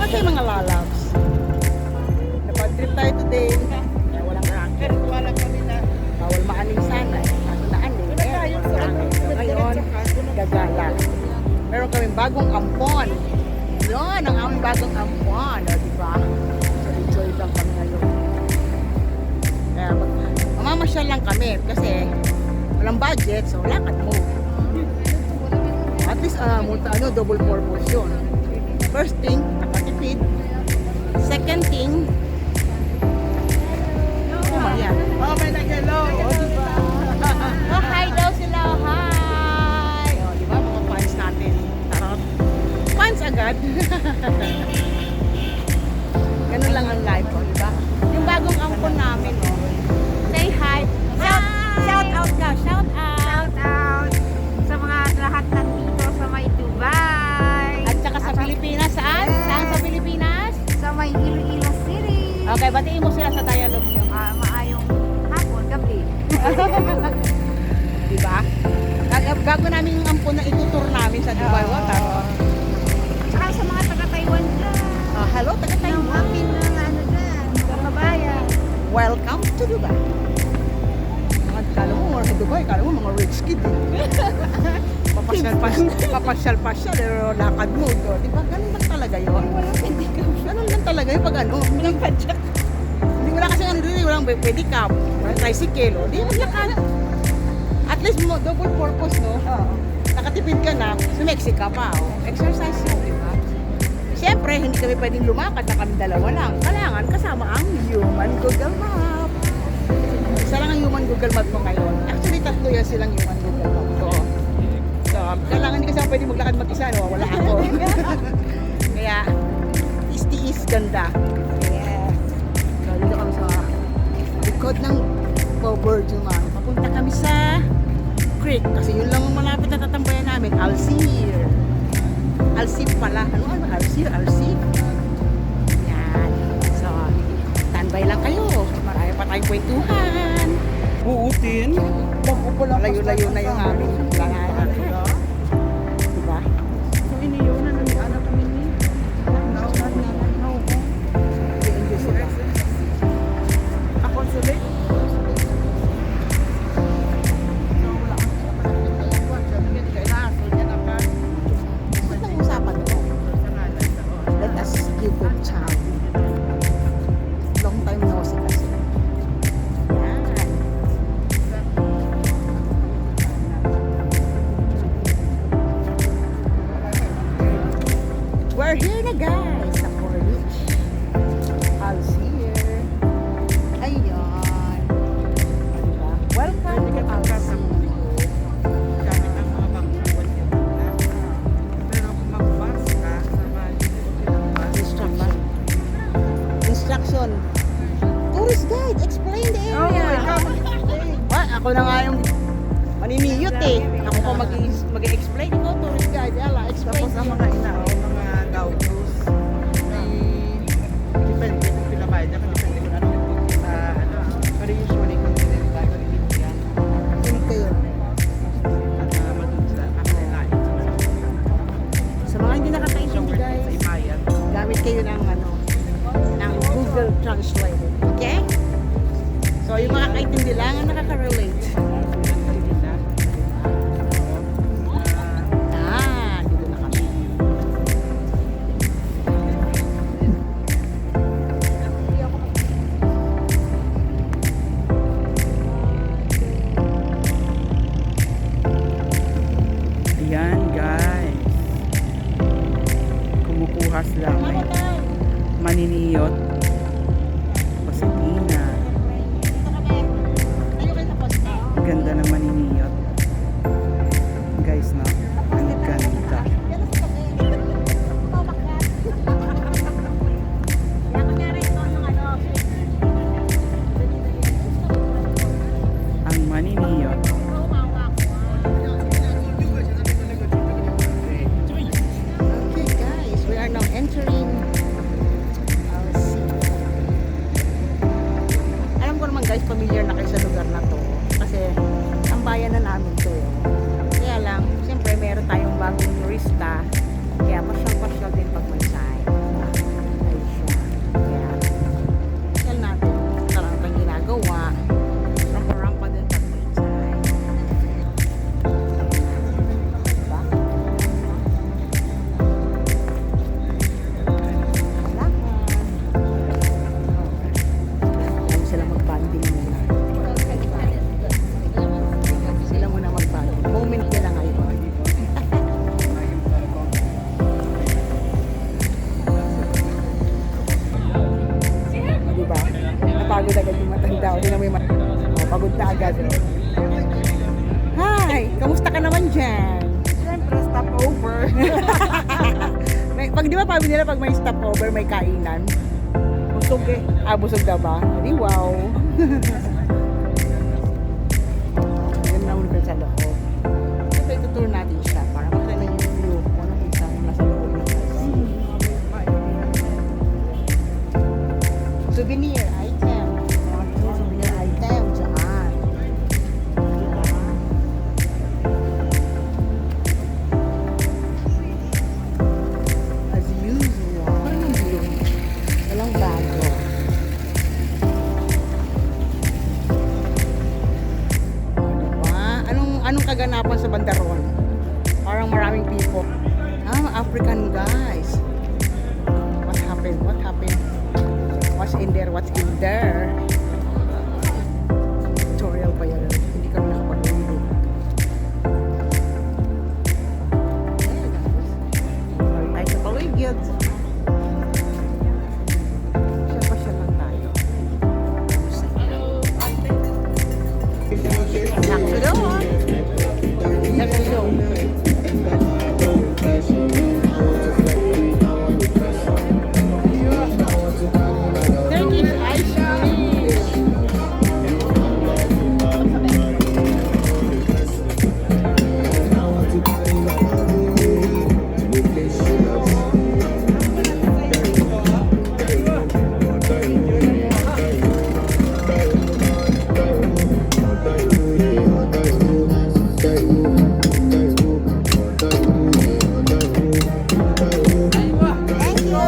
Okay mga lalabs. Napag-trip tayo today. Kaya walang racket. Wala kami na. Bawal maaning sana. Kaso naaning. Kaya ngayon, gagala. Meron kaming bagong ampon. Yun, ang aming bagong ampon. O, diba? So, enjoy lang kami ngayon. Kaya mamamasyal lang kami kasi walang budget. So, lakad mo. At least, double purpose yun. First thing, nakatipid. Second thing, yan. Oh, may nag-hello. Oh, diba? Oh, hi daw sila. Hi! Oh, diba? Mga fans natin. Tarot. Fans agad. Ganun lang ang life, oh, diba? Yung bagong ampon namin, oh. Say hi. Shout out ka. Shout out. Shout out sa mga lahat nandito sa may Dubai. At saka sa Pilipinas, saan? Saan sa Pilipinas? Sa may Iloilo City. Okay, batiin mo sila sa dialogue nyo. Maayong hapon, gabi. Diba? Bago namin yung ampon na itutur namin sa Dubai. Saka sa mga taga-Taiwan dyan. Hello, taga Ng Taiwan. aking dyan, kababayan. Welcome to Dubai. Kala mo, sa Dubai, kala mo mga rich kid. Papasyal-pasyal, pero lakad mo. Di ba? Ganun lang talaga yun. Ganun lang talaga yun pag ano. Walang padyak. Hindi wala kasi ano rin, walang pedicab, walang tricycle. Di mo lakad. At least mo, double purpose, no? Nakatipid ka na, sumeksi ka pa. Exercise yun, di ba? Siyempre, hindi kami pwedeng lumakad na kami dalawa lang. Kailangan kasama ang human Google Map. Isa lang ang human Google Map ko ngayon. Actually, tatlo yan silang human Google Map ko. So, kailangan hindi kasi ako pwede maglakad mag-isa, no? Wala ako. Kaya, is ganda. Yes. So, dito kami sa likod ng Poverty man. Papunta kami sa creek. Kasi yun lang ang malapit na tatambayan namin. Alsir. Alsir pala. Ano? Alsir? Yan. So, standby lang kayo. Marami pa tayong kwentuhan. Uutin. Layo-layo na yung aming langanan. Diba? So, iniyaw na ng anak kami ni. Ako sila. Ba't ang usapan ko? Let us give them time. Long time no see kasi. Yan. We're here na guys sa Corniche. Alsir. Ayan. Diba? Welcome to Alsir. Gamit ang mga bangkuan yun na. Pero kung mag-bus ka, Instruction. Tourist guide, explain the area. Ako na nga yung maniniyot eh. Ako pa mag-explain. Ikaw, tourist guide. Yala, explain. tapos ang mga inao, mga gauchos, may depende kung pinabayad niya, depende kung ano sa ano. Pero usually kung pinagbayad ng Indian, Sino kayo? at madun sa Akilay. Sa mga hindi nakakaintindi Sa guys, Imayan. gamit kayo ng ng Google Translate. Okay? So, yung mga kaintindi lang ang nakaka-relate. Dito na kami. Ayan guys, kumukuha sila may maniniyot Pasadena. Ang ganda ng maniniyot guys, no? Ang ganda. Ang maniniyot. Okay guys, we are now entering Alsir. Alam ko naman guys, familiar na kayo sa lugar na to. Kasi, ang bayan na namin to. Kaya lang, siyempre meron tayong bagong turista. Kaya pasyal-pasyal din pag may sign. di na may pagod na agad. Hi! Kamusta ka naman dyan? Siyempre, stopover. Pag di ba sabi nila pag may stopover, may kainan? Busog eh. Busog na ba? Di wow. Yan na muna sa loob. Ito, itutur natin siya para makita yung view kung anong isang nasa loob ng souvenir item. Souvenir item dyan. As usual. Parang ang blue. Walang bago. Diba? Anong kaganapan sa Bandaron? Parang maraming people. African guys. What happened? What happened? What's in there? What's in there? Tutorial pa yan. Hindi kami nakapag-uwi. Tayo sa paligid. Siya lang tayo. Sakto doon. Let's go. Turkish ice cream. Thank you.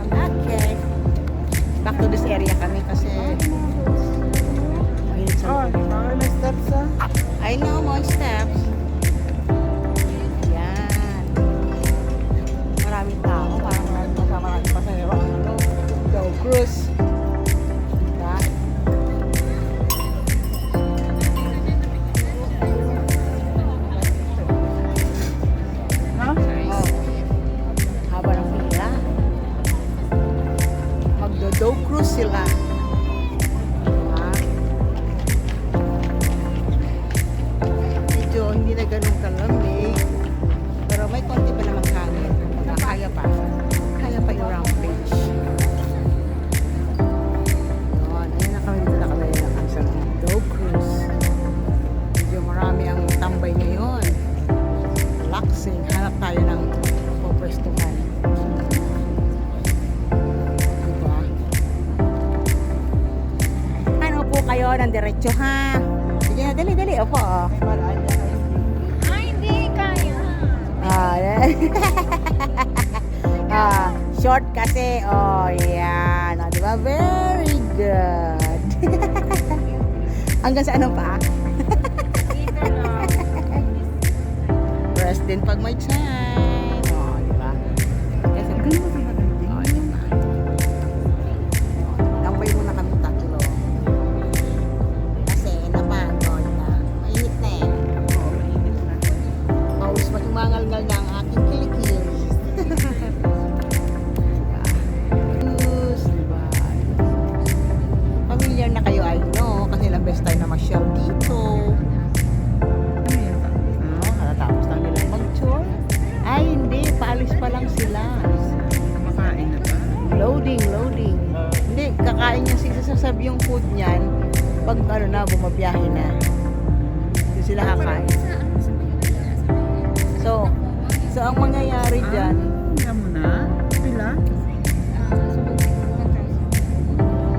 Okay. Back to this area kami kasi mainit sa Oh, loob. may steps ah. I know more steps. Yan. Maraming tao. Parang maraming pasahero. Go cruise. Diba? Ha? Oh. Haba ng pila. Magdo-do cruise sila. Diba? Medyo hindi na ganun kalamig. Pero may konti pa naman hangin. Kaya pa. Kaya pa yung rampage. Yun. Ayun na kami dito na kami sa do cruise. Medyo marami ang tambay ngayon. Relaxing. Hanap tayo ng pupwestuhan. Diba? Ano po kayo ng diretso ha? Sige na, dali. Opo. Oh. May maraan niya kayo. Ay, hindi kaya. Short kasi. Oh, yan. Oh, diba? Very good. Hanggang sa ano pa? Dito lang. Rest din pag may time. Oh, diba? Kasi ganun mo diba? Oh, diba? Tambay muna kami tatlo. Kasi napagod na. Mainit na eh. Oo, mainit na. Paus magmangalgal na ang aking kilikili. Diba? Familiar na kayo, I know. Kasi ilang beses tayo na masyal dito. Ano yan? Katatapos lang nilang mag-tour. Ay, hindi. Paalis pa lang sila. Kumakain na ba? Loading. Hindi, kakain niya sasabi yung food niyan. Pag ano na, bumabiyahe na. Hindi sila kakain. So ang mangyayari dyan, Kaya mo na? Pila?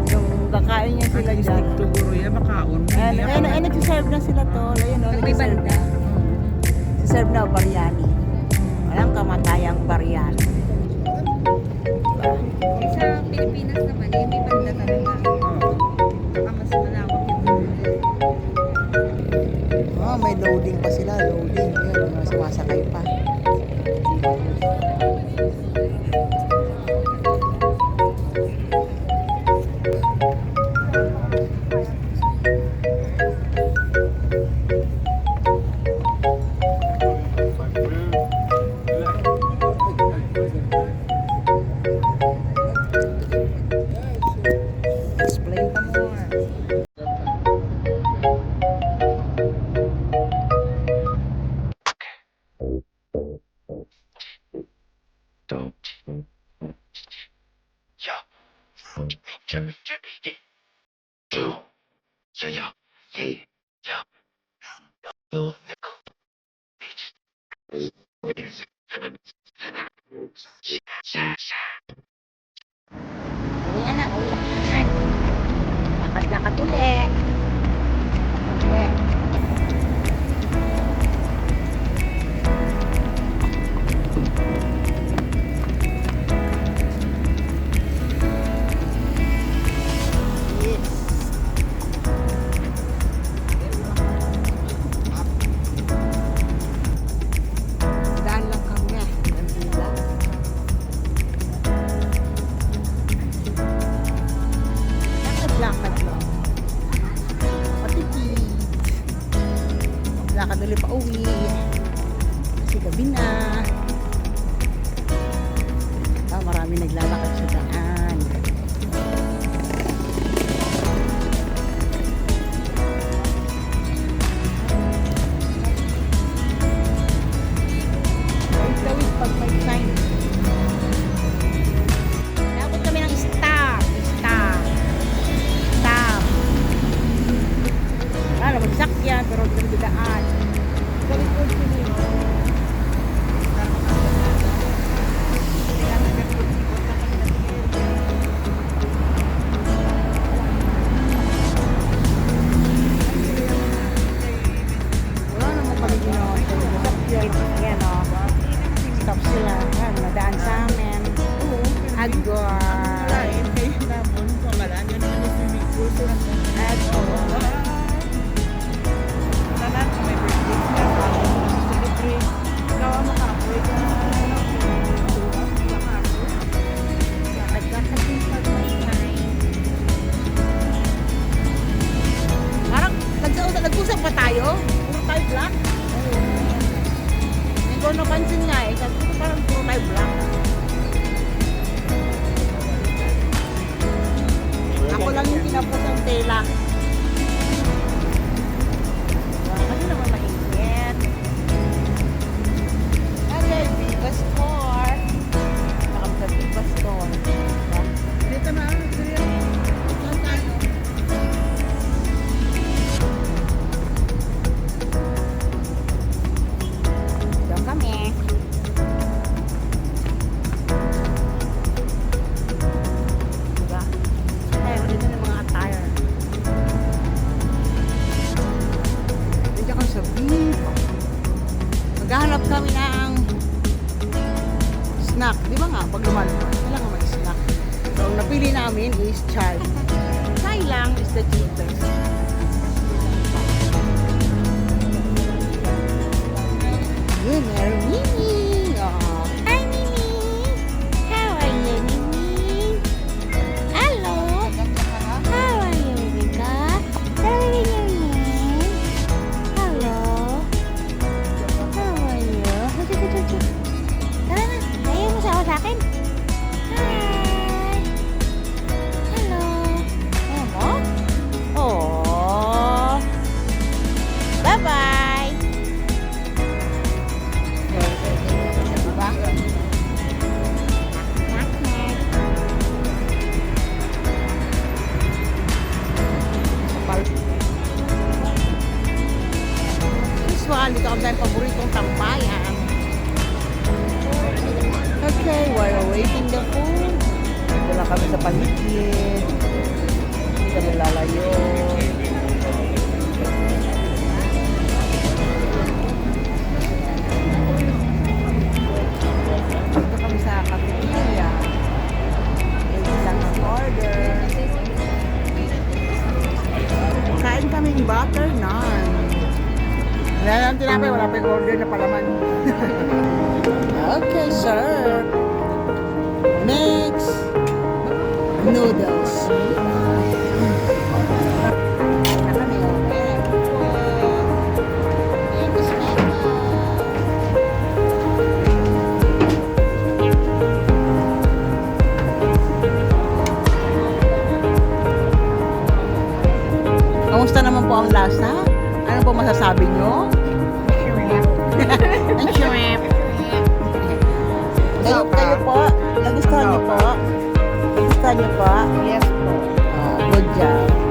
yung kakain niya sila At least dyan. siguro yan, makaon. Ayun, nagsiserve na sila to. Ayun, May nagsiserve banda. na. Nagsiserve na biryani. Walang kamatayang biryani. Sa Pilipinas naman, eh, may banda talaga. Saka mas malawak yung banda. May loading pa sila. Loading. Yun, sumasakay pa. Ayan na, ulan. Lakad-lakad ulit. Okay. Daan lang kami. Nandila. Lakad-lakad lang. Patipid. Lakad ulit pa uwi. Kasi gabi na. Marami naglalakad sa daan. Tawid pag may sign. Dapat kami ng stop. Stop. Stop. Wala, magsakyan pero nagdadaan. Tawid po sila. Wala naman kami ginawa. Sakyan. Yan o. Stop sila. Yan, nadaan sa amin. Agor. Lain kayo namun pamalaan yan naman yung swimming pool. Agor. Tanan sa may birthday niya. Celebrate. Gawa mo kapoy ka. Lakad-lakad din pag may time. Parang nag-usap pa tayo. Puro tayo black. Hindi ko napansin nga eh. Sabi ko parang puro tayo black. Ako lang yung kinapos ang tela. Kasi naman mainit. Okay, Viva Store. Nakapag Viva Store. Diba? Dito na. Saan tayo? Doon kami. Diba? Tayo dito ng mga attire. Dito kami sa beef. Maghahanap kami ng snack. Di ba nga, pag lumalabas, kailangan may snack. So, ang napili namin is chai. Chai lang is the cheapest. Yun, meron Mimi. Oh. Hi, Mimi. How are you, Mimi? Hello. How are you, Mimi? Hello. How are you? Tara na. Ayaw mo sa akin. Hi. Hello. Ayaw mo? Oh. Bye-bye. Diba? Knock-knock. Usual, dito kami tayong paboritong tambayan. Okay, while waiting the food, dito lang kami sa paligid. Hindi kami lalayo. Dito kami sa cafeteria. Dito lang ang order. Kain kami ng butter naan. Wala lang tinapay, wala pa yung order na palaman. Okay, sir. Next, noodles. Na kami, okay. Next, kamusta naman po ang lasa? Ano po masasabi nyo? Ang shrimp. Kayo po, nagustuhan niyo po? Nagustuhan niyo po? Yes po. Good job.